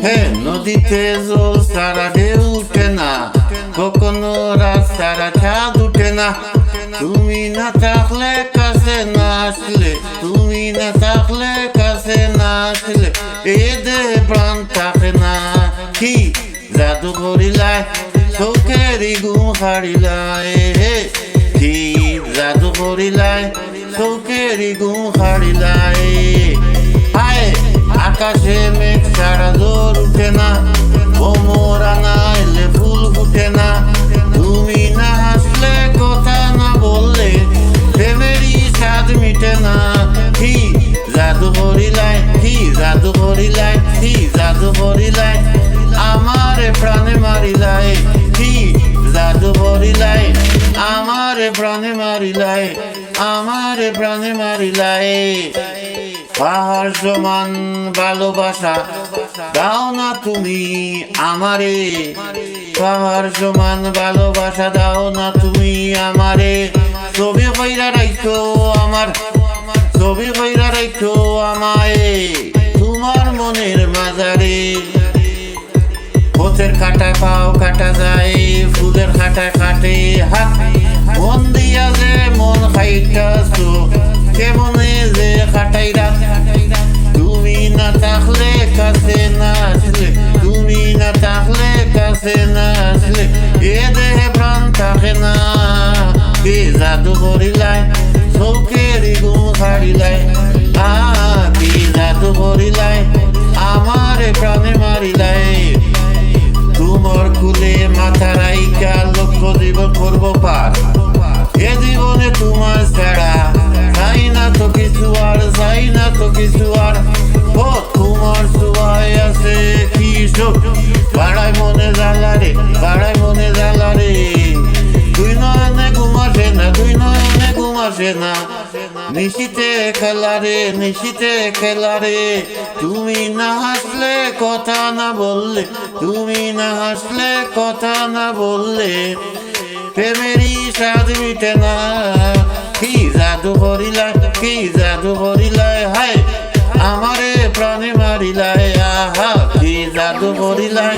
হে নদীতে জল সারা ঢেউ উঠে না, কখনো রাত সারা চাঁদ উঠে না। তুমি না থাকলে কাছে না আসলে, তুমি না থাকলে কাছে না আসলে এ দেহে প্রাণ থাকে না। কি জাদু করিলাই চোখেরই ঘুম হারিলাই, কি জাদু করিলাই চোখেরই ঘুম হারিলাই। হায় আকাশে মেঘ ছাড়া জোর উঠে না, ভোমরা না এলে ফুল ফুটে না। তুমি না হাসলে কথা না বললে প্রেমেরই স্বাদ মিটে না। কি জাদু করিলাই, কি জাদু করিলাই, কি জাদু করিলাই আমারে প্রাণে মারিলাই। কি জাদু করিলাই আমারে প্রাণে মারিলাই, আমারে প্রাণে মারিলাই। পাহাড় সমান ভালোবাসা দাও না তুমি আমারে, পাহাড় সমান ভালোবাসা দাও না তুমি আমারে। ছবি কইরা রাখো আমার, ছবি কইরা রাখো আমায় তোমার মনের মাঝারে। পথের কাটায় পাও কাটা যায়, ফুলের কাটায় কাটে হাত। মন দিয়া যে মন খাইতাছো কেমনে যে কাটাই রাত। তুমি না থাকলে কাছে না আসলে, তুমি না থাকলে কাছে না আসলে এ দেহে প্রাণ থাকে না। কি জাদু করিলাই চোখেরই ঘুম হারিলাই, কি জাদু করিলাই আমারে প্রাণে মারিলাই। তোমার কুলে মাথা রাইকা লক্ষ জীবন করবো পার, এ জীবনে তোমার ছাড়া চাই না তো কিছু আর, চাই না তো কিছু আর। ও তোমার ছোঁয়ায় আছে কি সুখ, বাড়ায় মনে জ্বালা রে, বাড়ায় মনে জ্বালা রে। দুই নয়নে ঘুম আসে না, দুই নয়নে ঘুম আসে না। নিশিতে খেলা রে, নিশিতে খেলা রে। তুমি না হাসলে কথা না বললে, তুমি না হাসলে কথা না বললে প্রেমেরই স্বাদ মিটে না। কি জাদু করিলাই, কি জাদু করিলাই হায় আমারে প্রাণে মারিলাই। আহা কি জাদু করিলাই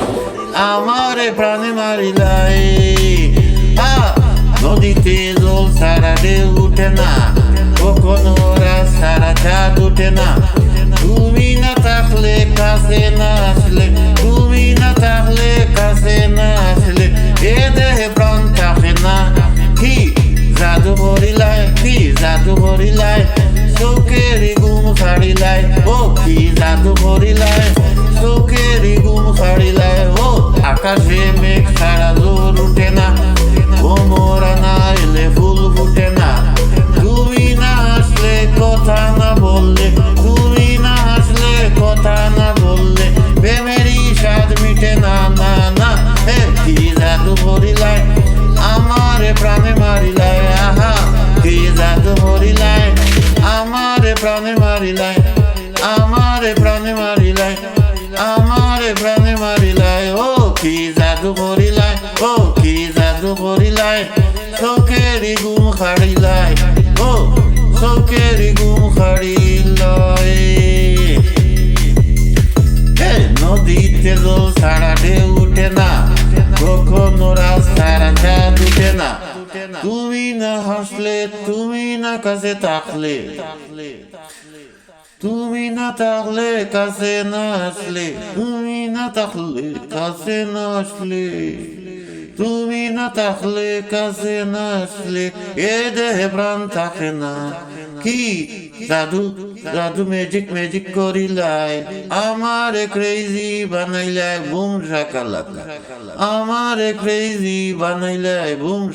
আমারে প্রাণে মারিলাই। নদীতে জল সারা ঢেউ উঠে না, কখনো রাত সারা চাঁদ উঠে না। তুমি না থাকলে কাছে না আসলে, তুমি না থাকলে কাছে না আসলে এ দেহে প্রাণ থাকে না। কি জাদু করিলাই, কি জাদু করিলাই চোখেরই ঘুম ছাড়িলাই। ও কি জাদু করিলাই চোখেরই ঘুম ছাড়িলাই। ও আকাশে মেঘ ছাড়া জোর উঠে না, ভোমরা না এলে ফুল ফুটে না। তুমি না হাসলে কথা না বললে, তুমি না হাসলে কথা না বললে প্রেমেরই স্বাদ মিটে না। না না হে কি জাদু করিলাই আমারে প্রাণে মারিলাই। আহা কি জাদু করিলাই আমারে প্রাণে মারিলাই, আমারে প্রাণে মারিলাই, আমারে প্রাণে মারিলাই। ও কি জাদু করিলাই, ও কি জাদু করিলাই চোখেরই ঘুম হারিলাই। ও চোখেরই ঘুম হারিলাই। নদীতে জল সারা ঢেউ উঠে না, কখনো রাত সারা চাঁদ উঠে না। তুমি না হাসলে, তুমি না কাছে থাকলে, তুমি না থাকলে কাছে না আসলে, তুমি না থাকলে কাছে না আসলে, তুমি না থাকলে কাছে না আসলে এ দেহে প্রাণ থাকে না। কি জাদু জাদু ম্যাজিক ম্যাজিক করিলাই আমারে ক্রেজি বানাইলাই বুম শাকালাকা, আমারে ক্রেজি বানাইলাই বুম